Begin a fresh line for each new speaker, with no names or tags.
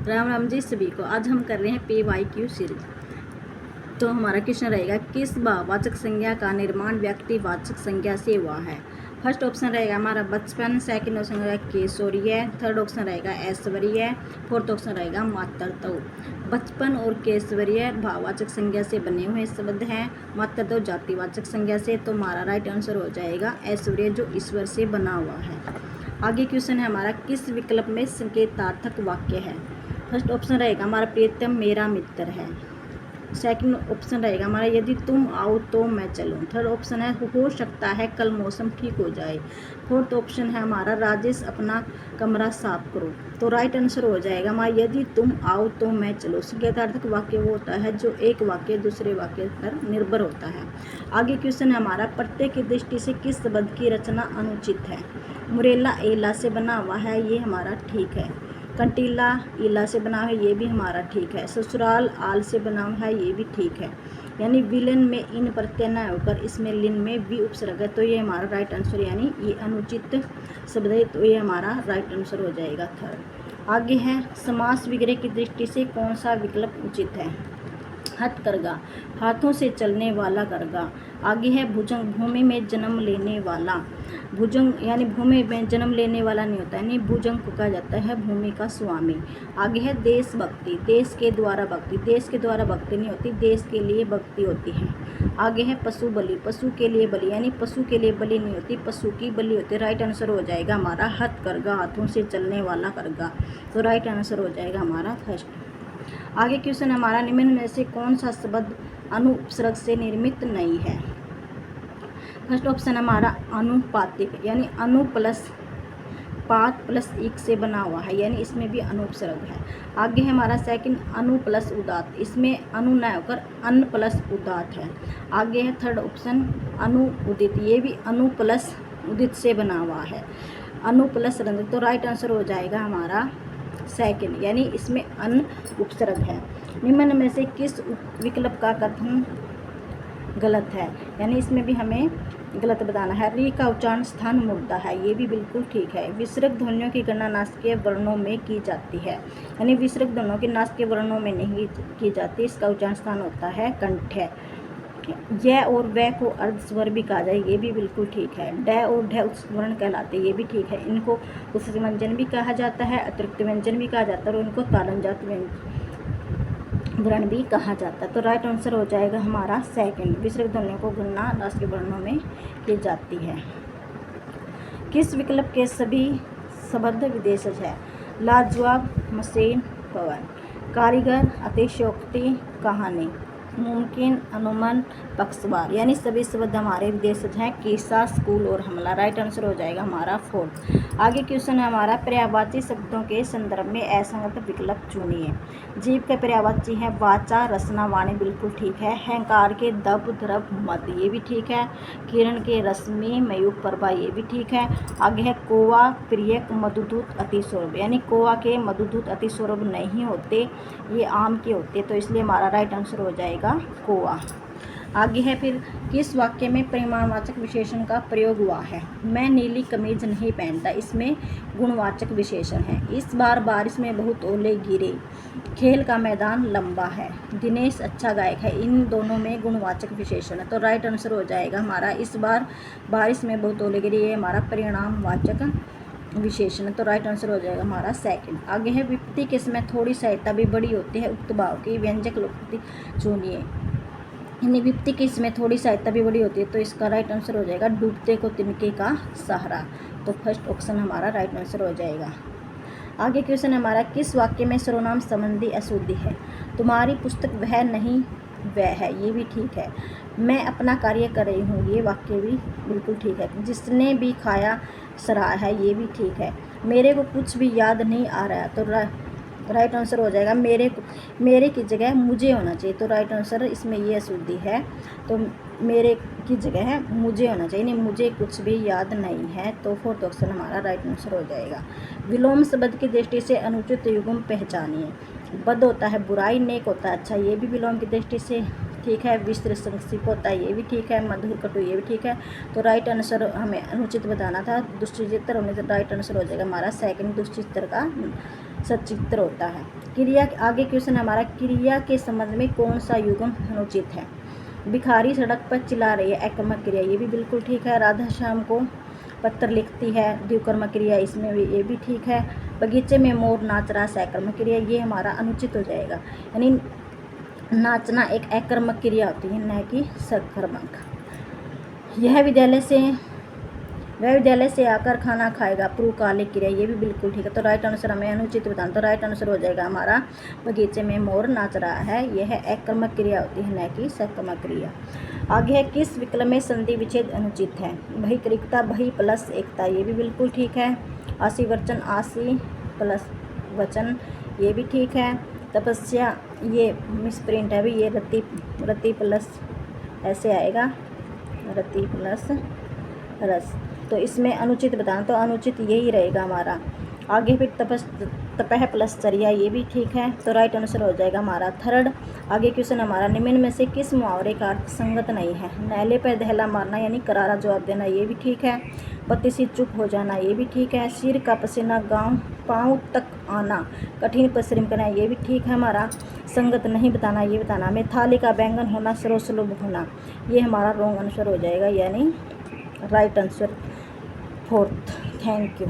राम राम जी सभी को। आज हम कर रहे हैं PYQ सीरीज। तो हमारा क्वेश्चन रहेगा, किस वाचक संज्ञा का निर्माण व्यक्तिवाचक संज्ञा से हुआ है। फर्स्ट ऑप्शन रहेगा हमारा बचपन, सेकंड ऑप्शन रहेगा केशोरीय, थर्ड ऑप्शन रहेगा ऐश्वर्य, फोर्थ ऑप्शन रहेगा मातृत्व। बचपन और केशवरीय भाववाचक संज्ञा से बने हुए शब्द हैं, मातृत्व जातिवाचक संज्ञा से। तो हमारा राइट आंसर हो जाएगा ऐश्वर्य, जो ईश्वर से बना हुआ है। आगे क्वेश्चन है हमारा, किस विकल्प में संकेतार्थक वाक्य है। फर्स्ट ऑप्शन रहेगा हमारा प्रीतम मेरा मित्र है। सेकंड ऑप्शन रहेगा हमारा यदि तुम आओ तो मैं चलूँ। थर्ड ऑप्शन है हो सकता है कल मौसम ठीक हो जाए। फोर्थ ऑप्शन है हमारा राजेश अपना कमरा साफ करो। तो राइट आंसर हो जाएगा हमारा यदि तुम आओ तो मैं चलो। संकेतार्थक वाक्य वो होता है जो एक वाक्य दूसरे वाक्य पर निर्भर होता है। आगे क्वेश्चन है हमारा, प्रत्येक की दृष्टि से किस शब्द की रचना अनुचित है। मुरेला एला से बना हुआ है, ये हमारा ठीक है। कंटीला ईला से बना है, ये भी हमारा ठीक है। ससुराल आल से बना हुआ है, ये भी ठीक है। यानी विलन में इन प्रत्यय न होकर इसमें लिन में वी उपसर्ग है, तो ये हमारा राइट आंसर, यानी ये अनुचित शब्द है, तो ये हमारा राइट आंसर हो जाएगा थर्ड। आगे है, समास विग्रह की दृष्टि से कौन सा विकल्प उचित है। हथकरघा, हाथों से चलने वाला करघा। आगे है भुजंग, भूमि में जन्म लेने वाला। भुजंग यानी भूमि में जन्म लेने वाला नहीं होता है, यानी भुजंग को कहा जाता है भूमि का स्वामी। आगे है देशभक्ति, देश के द्वारा भक्ति। देश के द्वारा भक्ति नहीं होती, देश के लिए भक्ति होती है। आगे है पशु बलि, पशु के लिए बलि, यानी पशु के लिए बलि नहीं होती, पशु की बलि होती है। राइट आंसर हो जाएगा हमारा हथकरघा, हाथों से चलने वाला करघा। तो राइट आंसर हो जाएगा हमारा फर्स्ट। आगे क्वेश्चन हमारा, निम्न में से कौन सा शब्द अनुपसर्ग से निर्मित नहीं है। फर्स्ट ऑप्शन हमारा अनुपातिक, यानी अनु प्लस पात प्लस इक से बना हुआ है, यानी इसमें भी अनुपसर्ग है। आगे है हमारा सेकंड अनु प्लस उदात, इसमें अनु न होकर अन प्लस उदात है। आगे है थर्ड ऑप्शन अनु उदित, ये भी अनु प्लस उदित से बना हुआ है, अनु प्लस रंजित। तो राइट आंसर हो जाएगा हमारा सेकंड, यानी इसमें अन उपसर्ग है। निम्न में से किस विकल्प का कथन गलत है, यानी इसमें भी हमें गलत बताना है। री का उच्चारण स्थान मुद्दा है, ये भी बिल्कुल ठीक है। विसर्ग ध्वनियों की गणना नासिकीय वर्णों में की जाती है, यानी विसर्ग ध्वनियों की नासिकीय वर्णों में नहीं की जाती, इसका उच्चारण स्थान होता है कंठ। य और व को अर्ध स्वर भी कहा जाए, ये भी बिल्कुल ठीक है। ड और ढ उत्सवर्ण कहलाते, ये भी ठीक है। इनको उपसर्ग व्यंजन भी कहा जाता है, अतिरिक्त व्यंजन भी कहा जाता है, और इनको तालंजात वर्ण भी कहा जाता है। तो राइट आंसर हो जाएगा हमारा सेकंड, विसर्ग ध्वनियों को गणना नासिकीय वर्णों में की जाती है। किस विकल्प के सभी शब्द विशेषण है। लाजवाब, मशीन, पवन, कारीगर, अतिशयोक्ति, कहानी, मुमकिन, अनुमान, पक्षवार, यानी सभी शब्द हमारे विशेषण हैं। किस्सा, स्कूल और हमला। राइट आंसर हो जाएगा हमारा फोर्थ। आगे क्वेश्चन है हमारा, पर्यायवाची शब्दों के संदर्भ में असंगत विकल्प चुनिए। जीव के पर्यायवाची है वाचा, रसना, वाणी, बिल्कुल ठीक है। हंकार के दब, द्रव, मद, ये भी ठीक है। किरण के रश्मि, मयूख, प्रभा, ये भी ठीक है। आगे है कोवा, प्रियक, मधुदूत, अतिसौरभ, यानी कोवा के मधुदूत अतिसौरभ नहीं होते, ये आम के होते, तो इसलिए हमारा राइट आंसर हो जाएगा कोवा। आगे है फिर, किस वाक्य में परिमाणवाचक विशेषण का प्रयोग हुआ है। मैं नीली कमीज नहीं पहनता, इसमें गुणवाचक विशेषण है। इस बार बारिश में बहुत ओले गिरे, खेल का मैदान लंबा है, दिनेश अच्छा गायक है, इन दोनों में गुणवाचक विशेषण है। तो राइट आंसर हो जाएगा हमारा इस बार बारिश में बहुत ओले गिरे, ये हमारा परिणामवाचक विशेषण। तो राइट आंसर हो जाएगा हमारा सेकंड। आगे है, विपत्ति के समय थोड़ी सहायता भी बड़ी होती है, उक्त भाव की व्यंजक लोकोक्ति चुनिए। यानी विपत्ति के इसमें थोड़ी सहायता भी बड़ी होती है, तो इसका राइट आंसर हो जाएगा डूबते को तिनके का सहारा। तो फर्स्ट ऑप्शन हमारा राइट आंसर हो जाएगा। आगे क्वेश्चन हमारा, किस वाक्य में सर्वनाम संबंधी अशुद्धि है। तुम्हारी पुस्तक वह नहीं वह है, ये भी ठीक है। मैं अपना कार्य कर रही हूँ, ये वाक्य भी बिल्कुल ठीक है। जिसने भी खाया सराहा है, ये भी ठीक है। मेरे को कुछ भी याद नहीं आ रहा है, तो राइट आंसर हो जाएगा मेरे की जगह मुझे होना चाहिए। तो राइट आंसर इसमें ये अशुद्धि है, तो मेरे की जगह है मुझे होना चाहिए, नहीं मुझे कुछ भी याद नहीं है। तो फोर्थ ऑप्शन हमारा राइट आंसर हो जाएगा। विलोम शब्द की दृष्टि से अनुचित युग्म पहचानिए। बद होता है बुराई, नेक होता है अच्छा, ये भी विलोम की दृष्टि से ठीक है। विस्तृत संक्षिप्त होता है, ये भी ठीक है। मधुर कटु, ये भी ठीक है। तो राइट आंसर हमें अनुचित बताना था, दुष्चित्र होने से राइट आंसर हो जाएगा हमारा सेकंड, दुष्चित्र का सचित्र होता है। क्रिया आगे क्वेश्चन हमारा, क्रिया के संबंध में कौन सा युग्म अनुचित है। भिखारी सड़क पर चिल्ला रही है, अकर्मक क्रिया, ये भी बिल्कुल ठीक है। राधा श्याम को पत्र लिखती है, द्विकर्मक क्रिया, इसमें भी ये भी ठीक है। बगीचे में मोर नाच रहा, सकर्मक क्रिया, ये हमारा अनुचित हो जाएगा। यानी नाचना एक अकर्मक क्रिया होती है, न कि सकर्मक। वह विद्यालय से आकर खाना खाएगा, पूर्वकालिक क्रिया, ये भी बिल्कुल ठीक है। तो राइट आंसर हमें अनुचित बताना, तो राइट आंसर हो जाएगा हमारा बगीचे में मोर नाच रहा है, यह अकर्मक क्रिया होती है, न कि सकर्मक क्रिया। आगे है, किस विकल्प में संधि विच्छेद अनुचित है। बहिर्कृता, बहि प्लस एकता, ये भी बिल्कुल ठीक है। आशी वचन, आशी प्लस वचन, ये भी ठीक है। तपस्या, ये मिसप्रिंट है भी, ये रति प्लस ऐसे आएगा, रति प्लस रस, तो इसमें अनुचित बताना, तो अनुचित यही रहेगा हमारा। आगे फिर तपह प्लस चर्या, ये भी ठीक है, तो राइट आंसर हो जाएगा हमारा थर्ड। आगे क्वेश्चन हमारा, निम्न में से किस मुहावरे का अर्थ संगत नहीं है। नैले पर दहला मारना यानी करारा जवाब देना, ये भी ठीक है। पति से चुप हो जाना, ये भी ठीक है। सिर का पसीना पाँव तक आना, कठिन परिश्रम करना, ये भी ठीक है हमारा। संगत नहीं बताना, ये बताना हमें। थाली का बैंगन होना, सर्वसुलभ होना, ये हमारा रॉन्ग आंसर हो जाएगा, यानी right answer fourth. Thank you.